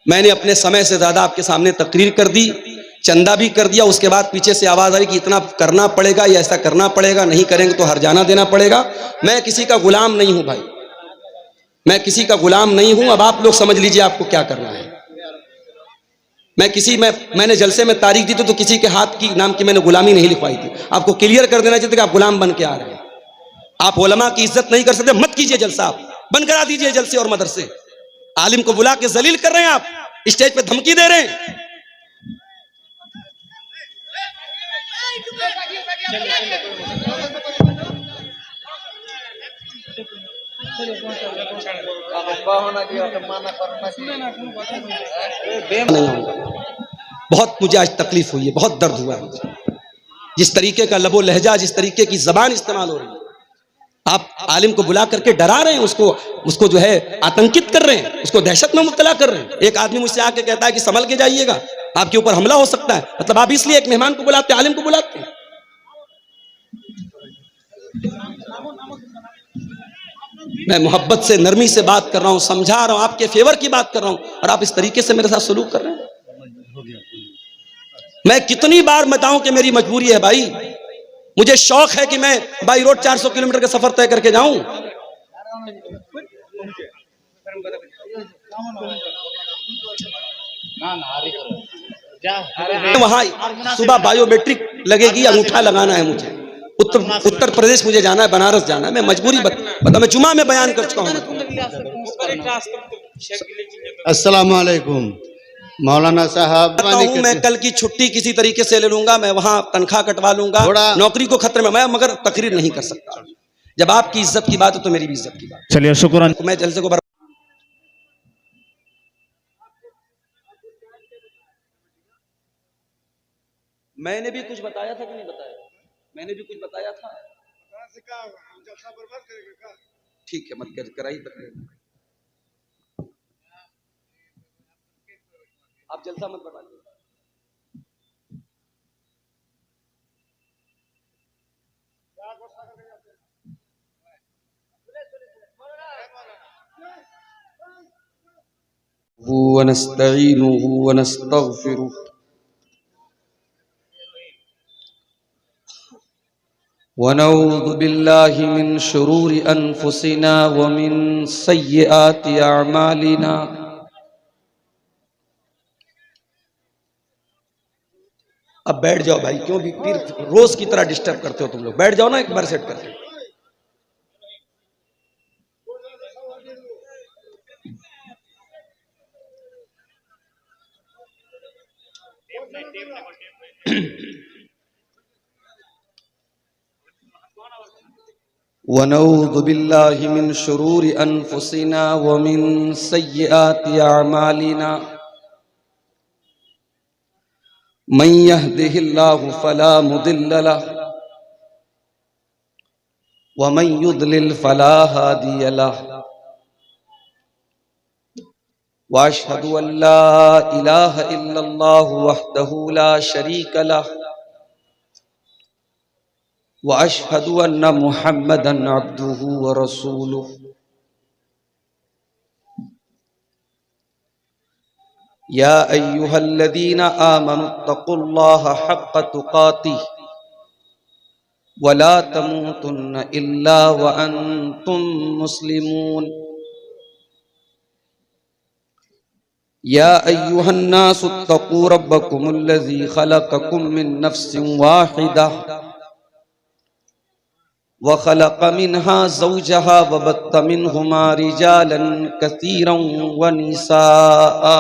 मैंने अपने समय से ज्यादा आपके सामने तकरीर कर दी, चंदा भी कर दिया। उसके बाद पीछे से आवाज आई कि इतना करना पड़ेगा या ऐसा करना पड़ेगा, नहीं करेंगे तो हर्जाना देना पड़ेगा। मैं किसी का गुलाम नहीं हूं भाई, मैं किसी का गुलाम नहीं हूं। अब आप लोग समझ लीजिए आपको क्या करना है। मैंने जलसे में तारीख दी तो किसी के हाथ की नाम की मैंने गुलामी नहीं लिखवाई थी। आपको क्लियर कर देना चाहिए कि आप गुलाम बन के आ रहे हैं। आप उलमा की इज्जत नहीं कर सकते, मत कीजिए जलसा, आप बंद करा दीजिए जलसे और मदरसे। आलिम को बुला के जलील कर रहे हैं, आप स्टेज पे धमकी दे रहे हैं। बहुत मुझे आज तकलीफ हुई है, बहुत दर्द हुआ है मुझे। जिस तरीके का लबो लहजा, जिस तरीके की जबान इस्तेमाल हो रही है, आप आलिम को बुला करके डरा रहे हैं, उसको जो है आतंकित कर रहे हैं, उसको दहशत में मुब्तला कर रहे हैं। एक आदमी मुझसे आके कहता है कि संभल के जाइएगा, आपके ऊपर हमला हो सकता है। मतलब आप इसलिए एक मेहमान को बुलाते, आलिम को बुलाते हैं। मैं मोहब्बत से, नरमी से बात कर रहा हूं, समझा रहा हूं, आपके फेवर की बात कर रहा हूं, और आप इस तरीके से मेरे साथ सलूक कर रहे हैं। मैं कितनी बार बताऊं कि मेरी मजबूरी है भाई। मुझे शौक है कि मैं बाई रोड 400 किलोमीटर का सफर तय करके जाऊं। वहां सुबह बायोमेट्रिक लगेगी, अंगूठा लगाना है मुझे। उत्तर प्रदेश मुझे जाना है, बनारस जाना है। मैं मजबूरी बता, मैं जुमा में बयान कर चुका हूं। अस्सलाम वालेकुम मौलाना साहब। मैं कल की छुट्टी किसी तरीके से ले लूंगा, मैं वहां तनख्वाह कटवा लूंगा, नौकरी को खतरे में, मैं मगर तकरीर नहीं कर सकता। जब आपकी इज्जत की बात है तो मेरी भी इज्जत की बात। चलिए शुक्रान। मैं जलसे को मैंने भी कुछ बताया था कि नहीं बताया? मैंने भी कुछ बताया था। ठीक है, मत कराई, आप जलसा मत बढ़ाइए। वनस्तईनुहु वनस्तगफिरुह वनऊज़ु बिल्लाहि मिन शुरूरि अनफुसिना व मिन सय्यिआति अअमालिना। अब बैठ जाओ भाई, क्यों भी फिर रोज की तरह डिस्टर्ब करते हो तुम लोग। बैठ जाओ ना एक बार सेट करके। वनऊज़ु बिल्लाहि मिन शुरूरि अनफुसिना व मिन सय्यिआति अअमालिना। मन यहदिहिल्लाहु फला मुदिल्ल लहु व मन युद्लिल फला हादिय लहु। व अशहदु अल्ला इलाहा इल्लल्लाहु वहदहु ला शरीक लहु व अशहदु अन्ना मुहम्मदन अब्दुहु व रसूलुहु। या अय्युहल्लज़ीना आमनुत्तकुल्लाहा हक्क तुकातिह व ला तमूतुन्न इल्ला व अंतुम मुस्लिमून। या अय्युहन्नासुत्तकू रब्बकुमुल्लज़ी खलक़कुम मिन नफ्सिन वाहिदा व खलक़ मिन्हा ज़ौजहा व बत्त मिन्हुमा रिजालन कसीरन व निसाअ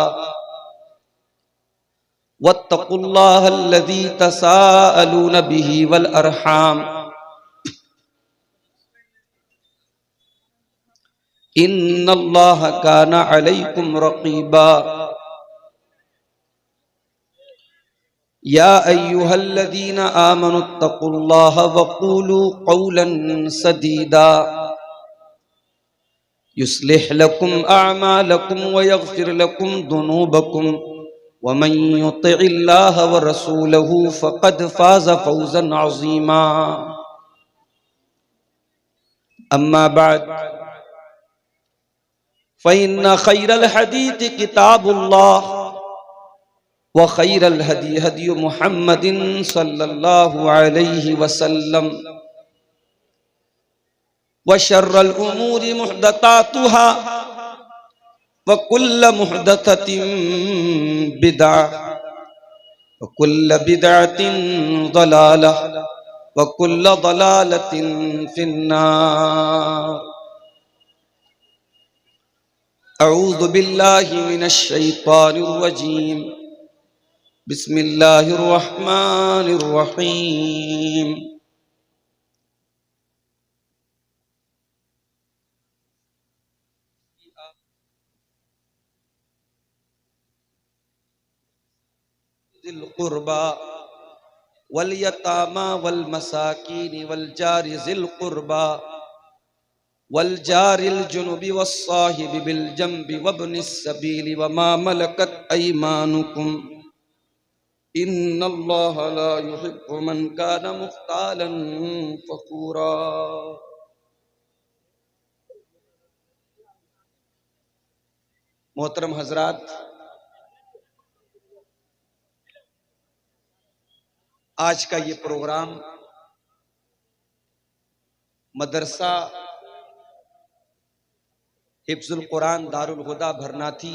वत्तकुल्लाहल्लज़ी तसाअलून बिही वल अरहाम इन्नल्लाहा काना अलैकुम रक़ीबा। या अय्युहल्लज़ीना आमनुत्तकुल्लाहा वक़ूलू क़ौलन सदीदा युस्लिह लकुम अअमालकुम व यग़फिर लकुम दुनूबकुम व मन युतिइल्लाह व रसूलहु फ़क़द फ़ाज़ फ़ौज़न अज़ीमा। अम्मा बाद फ़इन्न खैरल हदीस किताबुल्लाह व खैरल हदी हदी मुहम्मदिन सल्लल्लाहु अलैहि वसल्लम व शर्रल उमूरि मुहदसातुहा व कुल्ल मुहदसतिन बिदअ व कुल्ल बिदअतिन ज़लालह व कुल्ल ज़लालतिन फिन्नार। अऊज़ु बिल्लाहि मिनश शैतानिर रजीम। बिस्मिल्लाहिर रहमानिर रहीम। ज़िल क़ुरबा वल यतामा वल मसाकीन वल जारि ज़िल क़ुरबा वल जारिल जुनुबि वस्साहिबि बिल जंबि वब्निस सबील वमा मलकत अयमानुकुम इन्नल्लाह ला युहिब्बु मन कान मुख्तालन फखूरा। मोहतरम हजरात, आज का ये प्रोग्राम मदरसा हिफ्जुल कुरान दारुल हुदा भरनाथी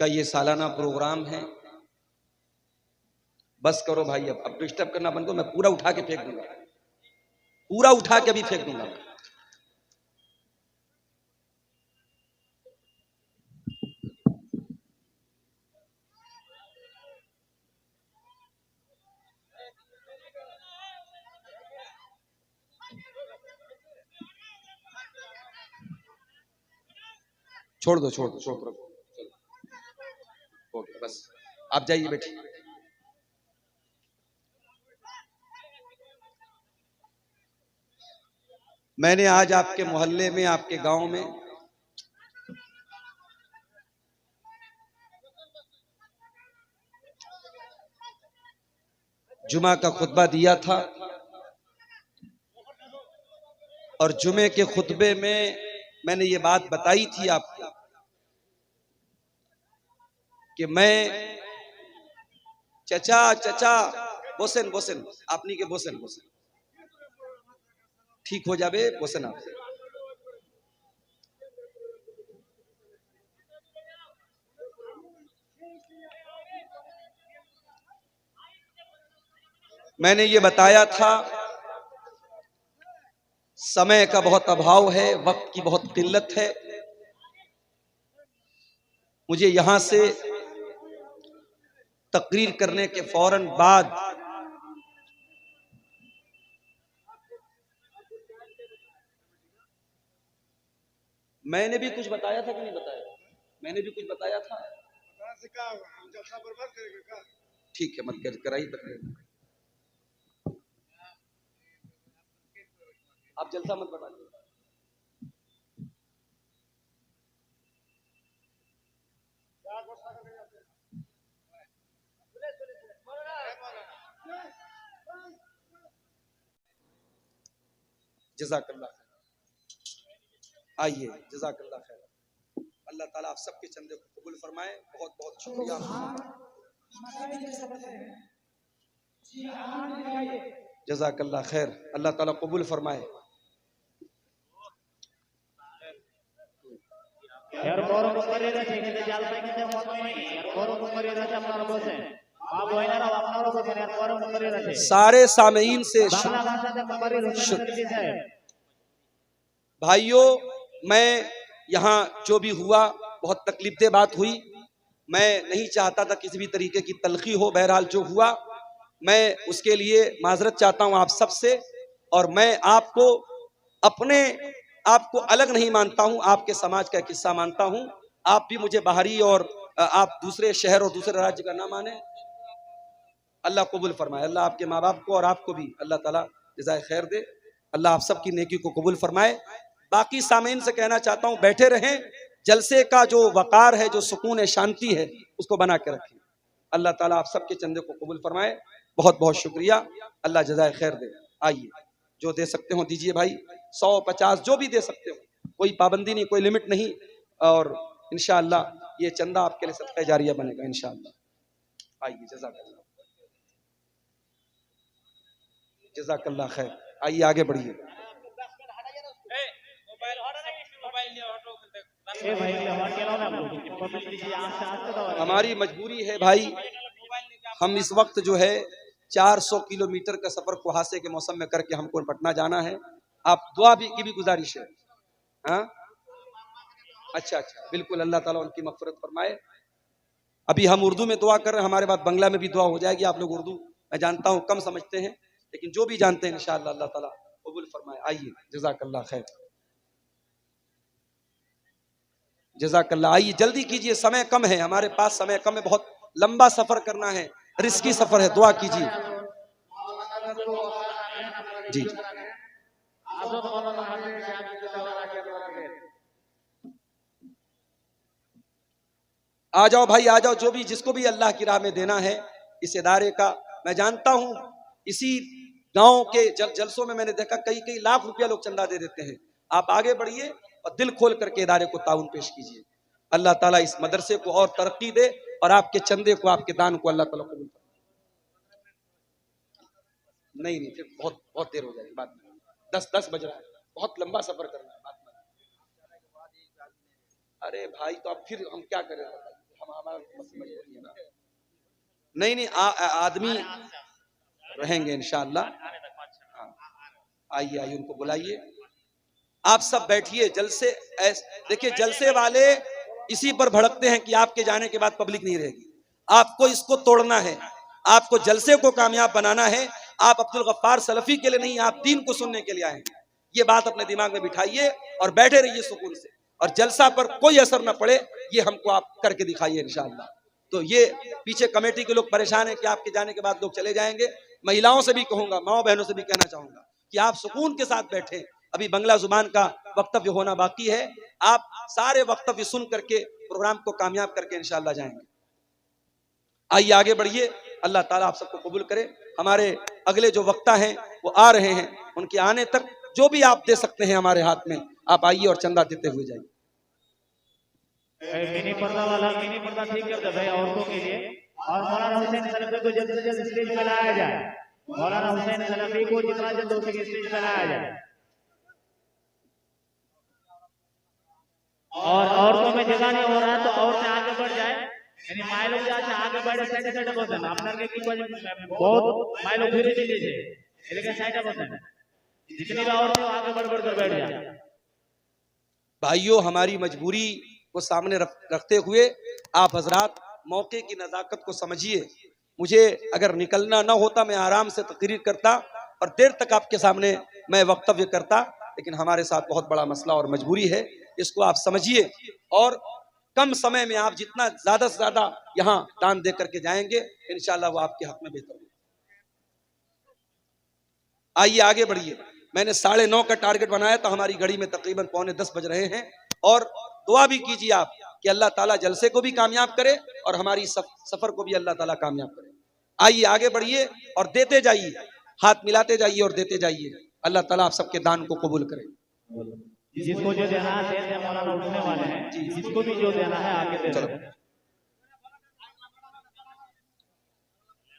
का ये सालाना प्रोग्राम है। बस करो भाई, अब डिस्टर्ब करना बंद करो। मैं पूरा उठा के फेंक दूंगा, पूरा उठा के अभी फेंक दूंगा। छोड़ दो, छोड़ दो, छोड़ दो, ओके बस आप जाइए बेटी। मैंने आज आपके मोहल्ले में, आपके गांव में जुमा का खुतबा दिया था और जुमे के खुतबे में मैंने ये बात बताई थी आपको कि मैं चचा चचा बोसन बोसन आपनी के बोसन बोसन ठीक हो जावे बोसन आप। मैंने ये बताया था समय का बहुत अभाव है, वक्त की बहुत किल्लत है। मुझे यहां से तकरीर करने के फौरन बाद मैंने भी कुछ बताया था कि नहीं बताया? मैंने भी कुछ बताया था। ठीक है, मत कराइए तकरीर। आप जलसा मत बताइए। जज़ाकल्लाह खैर। आइए, जज़ाकल्लाह खैर। अल्लाह ताला आप सबके चंदे को कबूल फरमाए। बहुत बहुत शुक्रिया। जज़ाकल्लाह खैर, अल्लाह ताला कबूल फरमाए। सारे सामीन से भाइयों, मैं यहाँ जो भी हुआ बहुत तकलीफदेह बात हुई। मैं नहीं चाहता था किसी भी तरीके की तलखी हो। बहरहाल जो हुआ मैं उसके लिए माजरत चाहता हूँ आप सबसे। और मैं आपको अपने आप को अलग नहीं मानता हूँ, आपके समाज का एक हिस्सा मानता हूँ। आप भी मुझे बाहरी और आप दूसरे शहर और दूसरे राज्य का ना माने। अल्लाह कबूल फरमाए। अल्लाह आपके माँ बाप को और आपको भी अल्लाह ताला जज़ाए खैर दे। अल्लाह आप सबकी नेकी को कबूल फरमाए। बाकी सामीन से कहना चाहता हूँ, बैठे रहें। जलसे का जो वकार है, जो सुकून है, शांति है, उसको बना के रखें। अल्लाह ताला आप सबके चंदे को कबूल फरमाए। बहुत बहुत शुक्रिया। अल्लाह जज़ाए खैर दे। आइए, जो दे सकते हो दीजिए भाई। 100 50 जो भी दे सकते हो। कोई पाबंदी नहीं, कोई लिमिट नहीं, और इंशाअल्लाह ये चंदा आपके लिए सदका जारिया बनेगा इंशाअल्लाह। आइए, जज़ाकल्लाह खैर। आइए आगे बढ़िए। हमारी मजबूरी है भाई, हम इस वक्त जो है 400 किलोमीटर का सफर कुहासे के मौसम में करके हमको पटना जाना है। आप दुआ भी की भी गुजारिश है। हाँ, अच्छा, बिल्कुल, अल्लाह ताला उनकी मग़फ़िरत फरमाए। अभी हम उर्दू में दुआ कर रहे हैं, हमारे बाद बंगला में भी दुआ हो जाएगी। आप लोग उर्दू मैं जानता हूँ कम समझते हैं, लेकिन जो भी जानते हैं इंशाअल्लाह अल्लाह ताला कबूल फरमाए। आइए, जज़ाकल्लाह खैर, जज़ाकल्लाह। आइए जल्दी कीजिए, समय कम है हमारे पास, समय कम है, बहुत लंबा सफर करना है, रिस्की सफर है, दुआ कीजिए। जी, आ जाओ भाई, आ जाओ, जो भी जिसको भी अल्लाह की राह में देना है इस इदारे का। मैं जानता हूं इसी गांव के जलसों में मैंने देखा कई कई लाख रुपया लोग चंदा दे देते हैं। आप आगे बढ़िए और दिल खोल करके इदारे को ताउन पेश कीजिए। अल्लाह ताला इस मदरसे को और तरक्की दे और आपके चंदे को, आपके दान को अल्लाह ताला कबूल करे। नहीं, फिर बहुत बहुत देर हो जाएगी, बात में 10 बज रहा है, बहुत लंबा सफर करना है, बात में। अरे भाई, तो अब फिर हम क्या करें, हम हमारा मजबूरी है ना। नहीं, आदमी रहेंगे इंशाअल्लाह। हाँ, आइए उनको बुलाइए। आप सब बैठिए। जलसे देखिए, जलसे वाले इसी पर भड़कते हैं कि आपके जाने के बाद पब्लिक नहीं रहेगी। आपको इसको तोड़ना है, आपको जलसे को कामयाब बनाना है। आप अब्दुल गफ्फार सलफी के लिए नहीं, आप दीन को सुनने के लिए आए हैं। ये बात अपने दिमाग में बिठाइए और बैठे रहिए सुकून से, और जलसा पर कोई असर न पड़े ये हमको आप करके दिखाइए इंशाअल्लाह। तो ये पीछे कमेटी के लोग परेशान हैं कि आपके जाने के बाद लोग चले जाएंगे। महिलाओं से भी कहूंगा, माओ बहनों से भी कहना चाहूंगा कि आप सुकून के साथ बैठे। अभी बंगला जुबान का वक्तव्य होना बाकी है, आप सारे वक्तव्य सुन करके प्रोग्राम को कामयाब करके इंशाअल्लाह जाएंगे। आइए आगे बढ़िए, अल्लाह ताला आप सबको कबूल करे। हमारे अगले जो वक्ता हैं वो आ रहे हैं, उनके आने तक जो भी आप दे सकते हैं हमारे हाथ में, आप आइए और चंदा देते हुए जाइए। मिनी पर्दा वाला मिनी पर्दा ठीक कर दे भाई औरतों के लिए। और मौलाना हुसैन सलफी को जल्द से जल्द स्टेज पे लाया जाए। मौलाना हुसैन सलफी को जितना जल्द हो सके स्टेज पे लाया जाए। और औरतों में जगह नहीं हो रहा है तो औरतें आगे बढ़ जाए, यानी माय लोग जाते आगे बढ़े साइड साइड बसन আপনার के की बहुत माय लोग फिर चले जाए, लेकिन साइड बसन जितनी भी औरतें आगे बढ़ कर बैठ जाए। भाइयों, हमारी मजबूरी को सामने रखते हुए आप हजरात मौके की नजाकत को समझिए। मुझे अगर निकलना ना होता मैं आराम से तकरीर करता और देर तक आपके सामने मैं वक्तव्य करता, लेकिन हमारे साथ बहुत बड़ा मसला और मजबूरी है, इसको आप समझिए। और कम समय में आप जितना ज्यादा से ज्यादा यहाँ दान दे करके जाएंगे इंशाअल्लाह वो आपके हक में बेहतर होगा। आइए आगे बढ़िए। मैंने 9:30 का टारगेट बनाया था, हमारी घड़ी में तकरीबन 9:45 बज रहे हैं। और दुआ भी कीजिए आप कि अल्लाह ताला जलसे को भी कामयाब करे और हमारी सफर को भी अल्लाह ताला कामयाब करे। आइए आगे बढ़िए और देते जाइए, हाथ मिलाते जाइए और देते जाइए। अल्लाह ताला आप सबके दान को कबूल करे। जिसको जो देना है दे दे, मौलाना उठने वाले हैं, जिसको भी जो देना है आगे दे दे।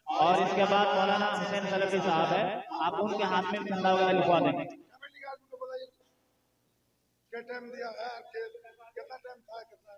और इसके बाद मौलाना हुसैन सलफी साहब है, आप उनके हाथ में चंदा वगैरह लिखवा देंगे। क्या टाइम दिया है, कितना टाइम था, कितना